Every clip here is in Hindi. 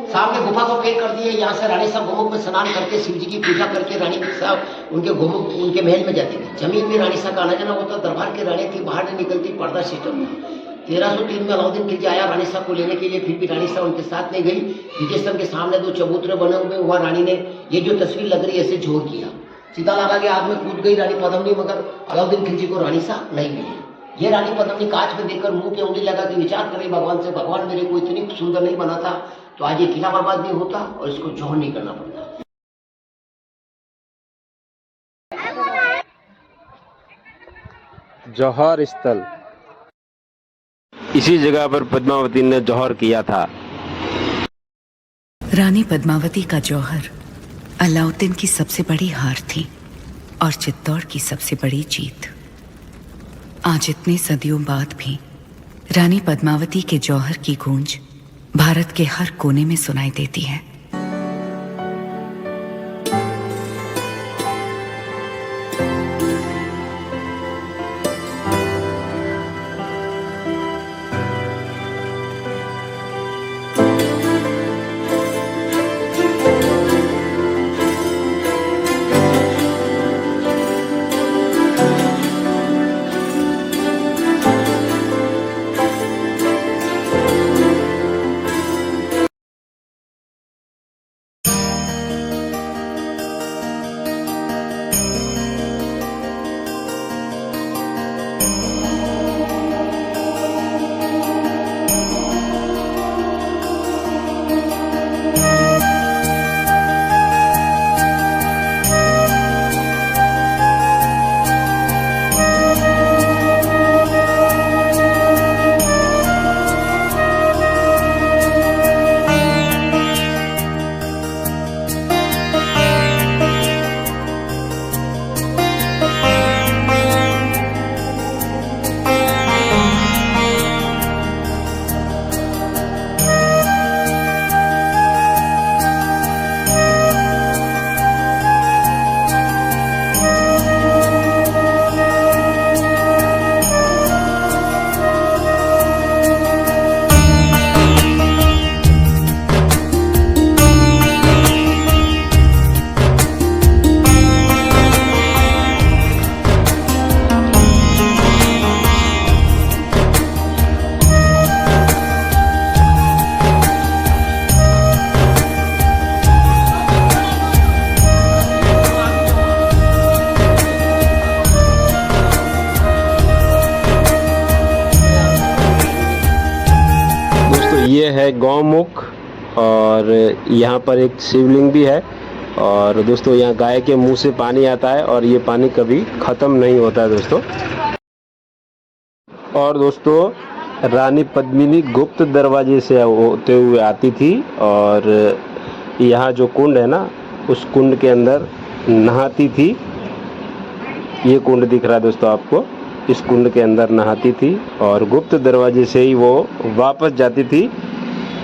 सामने गुफा को पैक कर दिए। यहाँ से रानी साहब गोमुख में स्नान करके शिव जी की पूजा करके रानी साहब उनके गोमुख उनके महल में जाती थी। जमीन में रानी साहब का आना जाना होता। दरबार की रानी थी, बाहर नहीं निकलती, पर्दा सिस्टम था। 1303 में अलाउद्दीन खिलजी आया रानी साहब को लेने के लिए, फिर भी रानी साहब उनके साथ नहीं गई। विजय के सामने 2 चबूतरे बने हुए, वहाँ रानी ने ये जो तस्वीर लग रही है ऐसे जोर किया, सीधा लगा के आग में कूद गई रानी पद्मिनी, मगर अलाउद्दीन खिलजी को रानी साहब नहीं मिली। ये रानी पद्मिनी कांच में देखकर मुंह पे उंगली लगा के विचार कर रही भगवान से, भगवान मेरे को इतनी सुंदर नहीं बना था तो आज ये किला बर्बाद नहीं होता और इसको जौहर नहीं करना पड़ता। जौहर स्थल, इसी जगह पर पद्मावती ने जौहर किया था। रानी पद्मावती का जौहर अलाउद्दीन की सबसे बड़ी हार थी और चित्तौड़ की सबसे बड़ी जीत। आज इतने सदियों बाद भी रानी पद्मावती के जौहर की गूंज भारत के हर कोने में सुनाई देती है। ये है गौमुख और यहाँ पर एक शिवलिंग भी है। और दोस्तों यहाँ गाय के मुंह से पानी आता है और ये पानी कभी ख़त्म नहीं होता है दोस्तों। और दोस्तों रानी पद्मिनी गुप्त दरवाजे से होते हुए आती थी और यहाँ जो कुंड है ना, उस कुंड के अंदर नहाती थी। ये कुंड दिख रहा है दोस्तों आपको, इस कुंड के अंदर नहाती थी और गुप्त दरवाजे से ही वो वापस जाती थी।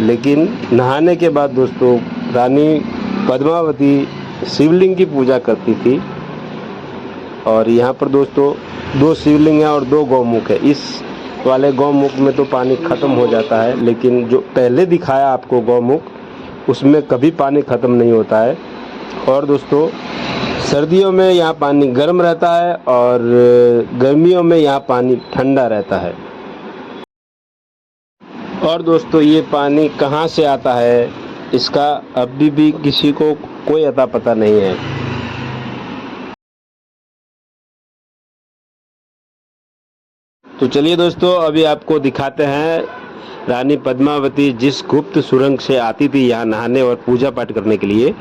लेकिन नहाने के बाद दोस्तों रानी पद्मावती शिवलिंग की पूजा करती थी। और यहाँ पर दोस्तों 2 शिवलिंग है और 2 गौमुख है। इस वाले गौमुख में तो पानी ख़त्म हो जाता है, लेकिन जो पहले दिखाया आपको गौमुख, उसमें कभी पानी ख़त्म नहीं होता है। और दोस्तों सर्दियों में यहाँ पानी गर्म रहता है और गर्मियों में यहाँ पानी ठंडा रहता है। और दोस्तों ये पानी कहाँ से आता है, इसका अभी भी किसी को कोई अता पता नहीं है। तो चलिए दोस्तों अभी आपको दिखाते हैं रानी पद्मावती जिस गुप्त सुरंग से आती थी यहाँ नहाने और पूजा पाठ करने के लिए,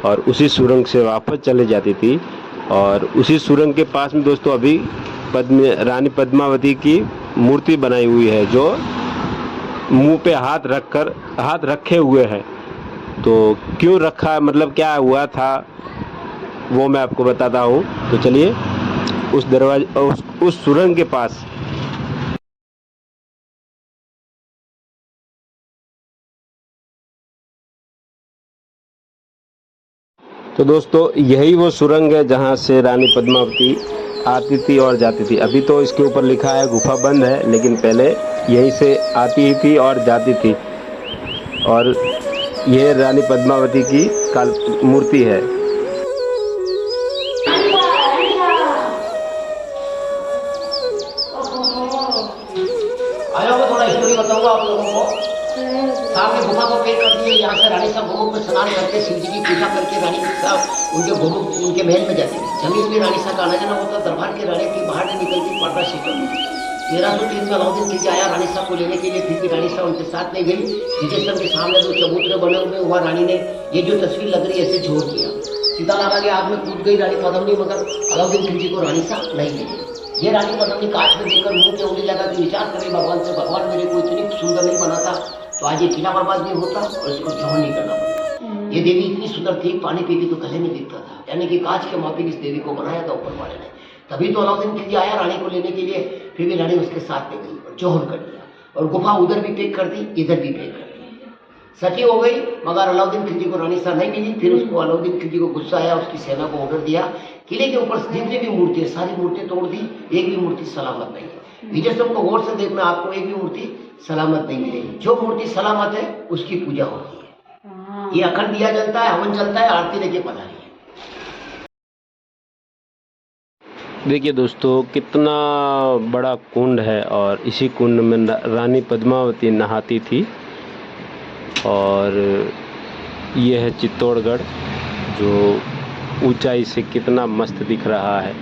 और उसी सुरंग से वापस चले जाती थी। और उसी सुरंग के पास में दोस्तों अभी रानी पद्मावती की मूर्ति बनाई हुई है, जो मुंह पे हाथ रखे हुए है। तो क्यों रखा, मतलब क्या हुआ था, वो मैं आपको बताता हूँ। तो चलिए उस दरवाजे उस सुरंग के पास तो दोस्तों यही वो सुरंग है जहाँ से रानी पद्मावती आती थी और जाती थी। अभी तो इसके ऊपर लिखा है गुफा बंद है, लेकिन पहले यहीं से आती ही थी और जाती थी। और यह रानी पद्मावती की काल मूर्ति है। आया मैं थोड़ा स्टोरी बताऊंगा आप लोगों को। सामने गुफा को पेड़ कर दिए, यहाँ से रानी साहब गोमुख में स्नान करके शिव जी की पूजा करके रानी साहब उनके गोमुख उनके महल में जाती थी। जमीन में रानी साहब का आना जाना होता, दरबार की रानी थी, बाहर नहीं निकलती, पर्दा शीतल। 1303 में अलाउद्दीन खिलजी आया रानी साहब को लेने के लिए, फिर भी रानी साहब उनके साथ नहीं गई। विजय स्तंभ के सामने जो चबूतरे बने हुए वहाँ रानी ने ये जो तस्वीर लग रही है ऐसे छोड़ दिया, सीधा लगा के आग में कूद गई रानी पद्मिनी, मगर अलाउद्दीन खिलजी को रानी साहब नहीं मिली। ये रानी पद्मिनी कांच में देखकर मुंह पे उंगली लगा के विचार करे भगवान से, भगवान मेरे को इतनी सुंदर नहीं बनाता तो आज ये किला बर्बाद नहीं होता और इसको जौहर नहीं करना पड़ता। ये देवी इतनी सुंदर थी, पानी पीती तो गले में दिखता था, यानी कि कांच के माफिक इस देवी को बनाया था ऊपर वाले ने। तभी तो अलाउद्दीन खिलजी आया रानी को लेने के लिए, फिर भी रानी उसके साथ में गई और जौहर कर दिया और गुफा उधर भी पैक कर दी, इधर भी पैक कर दी। सती हो गई, मगर अलाउद्दीन खिलजी को रानी साहब नहीं मिली। फिर उसको अलाउद्दीन खिलजी को गुस्सा आया, उसकी सेना को ऑर्डर दिया किले के ऊपर जितनी भी मूर्ति है सारी मूर्ति तोड़ दी, एक भी मूर्ति सलामत नहीं है। विजय स्तंभ को गौर से देखना, आपको एक भी मूर्ति सलामत नहीं मिलेगी। जो मूर्ति सलामत है उसकी पूजा होती है, ये अखंड दिया जलता है, हवन चलता है, आरती लेके पधारी है। देखिए दोस्तों, कितना बड़ा कुंड है और इसी कुंड में रानी पद्मावती नहाती थी। और ये है चित्तौड़गढ़, जो ऊंचाई से कितना मस्त दिख रहा है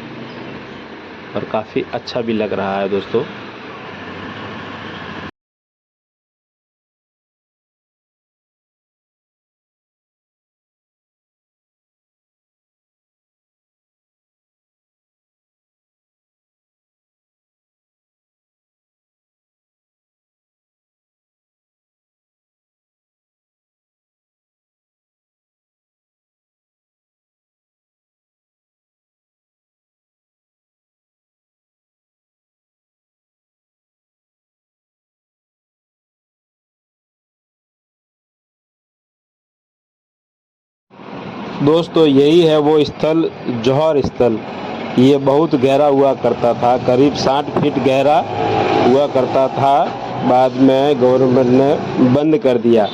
और काफ़ी अच्छा भी लग रहा है दोस्तों। दोस्तों यही है वो स्थल, जौहर स्थल। ये बहुत गहरा हुआ करता था, करीब 60 फीट गहरा हुआ करता था, बाद में गवर्नमेंट ने बंद कर दिया।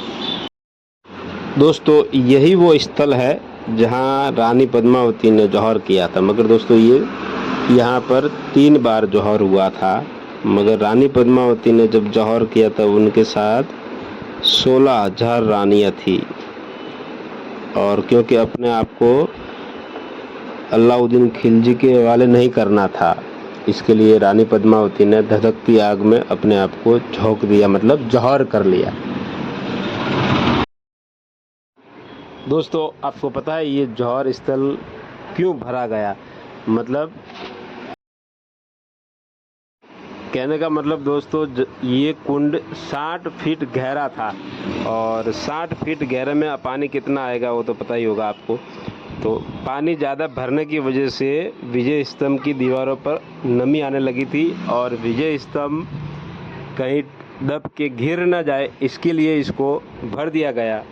दोस्तों यही वो स्थल है जहां रानी पद्मावती ने जौहर किया था। मगर दोस्तों ये यहाँ पर 3 बार जौहर हुआ था, मगर रानी पद्मावती ने जब जौहर किया था उनके साथ 16,000 रानियाँ थी। और क्योंकि अपने आप को अलाउद्दीन खिलजी के हवाले नहीं करना था, इसके लिए रानी पद्मावती ने धधकती आग में अपने आप को झोंक दिया, मतलब जौहर कर लिया। दोस्तों आपको पता है ये जौहर स्थल क्यों भरा गया? मतलब कहने का मतलब दोस्तों, ये कुंड 60 फीट गहरा था और 60 फीट गहरे में पानी कितना आएगा वो तो पता ही होगा आपको। तो पानी ज़्यादा भरने की वजह से विजय स्तंभ की दीवारों पर नमी आने लगी थी और विजय स्तंभ कहीं दब के गिर न जाए, इसके लिए इसको भर दिया गया।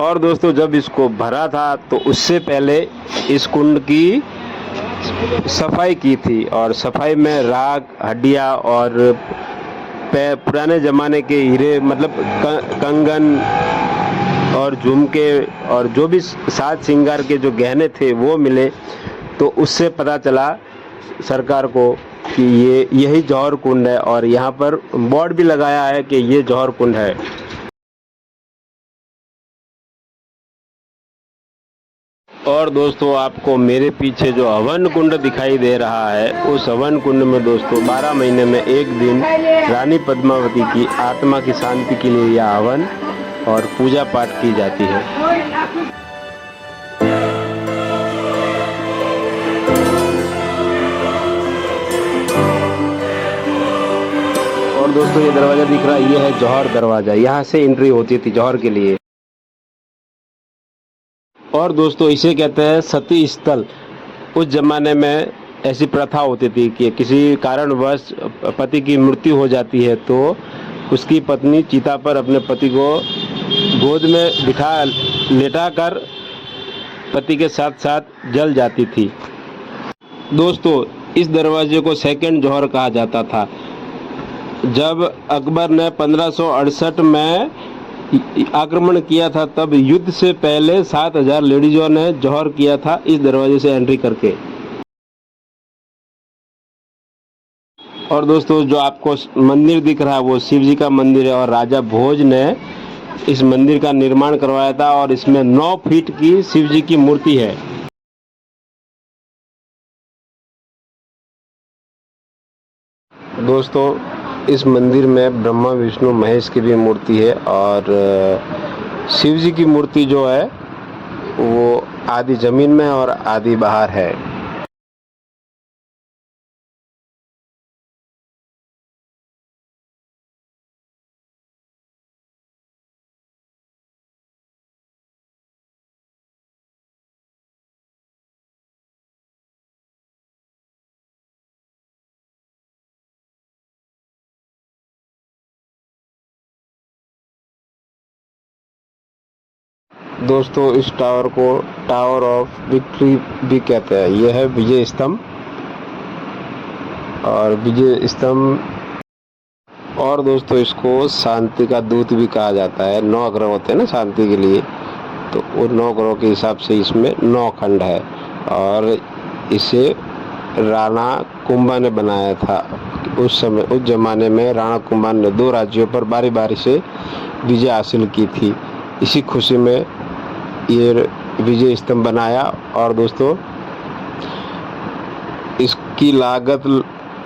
और दोस्तों जब इसको भरा था तो उससे पहले इस कुंड की सफाई की थी और सफाई में राख, हड्डियाँ और पुराने ज़माने के हीरे, मतलब कंगन और झुमके और जो भी साज श्रृंगार के जो गहने थे वो मिले। तो उससे पता चला सरकार को कि ये यही जौहर कुंड है और यहाँ पर बोर्ड भी लगाया है कि ये जौहर कुंड है। और दोस्तों आपको मेरे पीछे जो हवन कुंड दिखाई दे रहा है, उस हवन कुंड में दोस्तों 12 महीने में एक दिन रानी पद्मावती की आत्मा की शांति के लिए यह हवन और पूजा पाठ की जाती है। और दोस्तों ये दरवाजा दिख रहा है, ये है जौहर दरवाजा, यहाँ से एंट्री होती थी जौहर के लिए। और दोस्तों इसे कहते हैं सती स्थल। उस जमाने में ऐसी प्रथा होती थी कि किसी कारणवश पति की मृत्यु हो जाती है तो उसकी पत्नी चिता पर अपने पति को गोद में लेटा कर पति के साथ साथ जल जाती थी। दोस्तों इस दरवाजे को सेकंड जौहर कहा जाता था। जब अकबर ने 1568 में आक्रमण किया था, तब युद्ध से पहले 7,000 लेडीजों ने जौहर किया था इस दरवाजे से एंट्री करके। और दोस्तों जो आपको मंदिर दिख रहा है वो शिव जी का मंदिर है और राजा भोज ने इस मंदिर का निर्माण करवाया था और इसमें 9 फीट की शिव जी की मूर्ति है। दोस्तों इस मंदिर में ब्रह्मा विष्णु महेश की भी मूर्ति है और शिव जी की मूर्ति जो है वो आधी जमीन में और आधी बाहर है। दोस्तों इस टावर को टावर ऑफ विक्ट्री भी कहते हैं। यह है विजय स्तंभ और विजय स्तंभ और दोस्तों इसको शांति का दूत भी कहा जाता है। 9 ग्रह होते हैं ना शांति के लिए, तो वो 9 ग्रहों के हिसाब से इसमें 9 खंड है और इसे राणा कुंभा ने बनाया था। उस समय उस जमाने में राणा कुंभा ने 2 राज्यों पर बारी बारी से विजय हासिल की थी। इसी खुशी में ये विजय स्तंभ बनाया। और दोस्तों इसकी लागत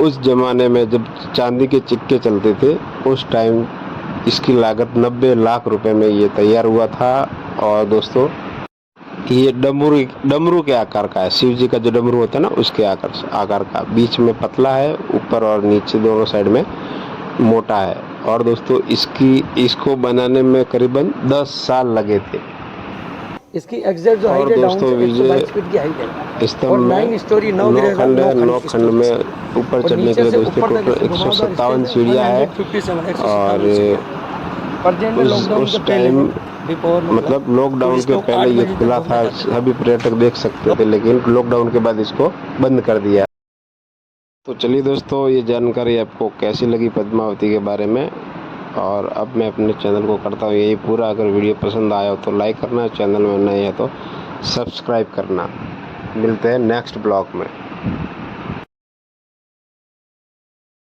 उस जमाने में जब चांदी के सिक्के चलते थे उस टाइम इसकी लागत 90 लाख रुपए में ये तैयार हुआ था। और दोस्तों ये डमरू के आकार का है। शिव जी का जो डमरू होता है ना उसके आकार का, बीच में पतला है, ऊपर और नीचे दोनों साइड में मोटा है। और दोस्तों इसको बनाने में करीबन 10 साल लगे थे। इसकी एग्जैक्ट जो हाइट है दोस्तों विजय स्तंभ में 9 खंड है। 9 खंड में ऊपर चढ़ने के लिए दोस्तों टोटल 157 सीढ़ियाँ है। और उस टाइम मतलब लॉकडाउन के पहले ये खुला था, सभी पर्यटक देख सकते थे, लेकिन लॉकडाउन के बाद इसको बंद कर दिया। तो चलिए दोस्तों ये जानकारी आपको कैसी लगी पद्मावती के बारे में, और अब मैं अपने चैनल को करता हूँ यही पूरा। अगर वीडियो पसंद आया हो तो लाइक करना, चैनल में नए है तो सब्सक्राइब करना। मिलते हैं नेक्स्ट ब्लॉग में।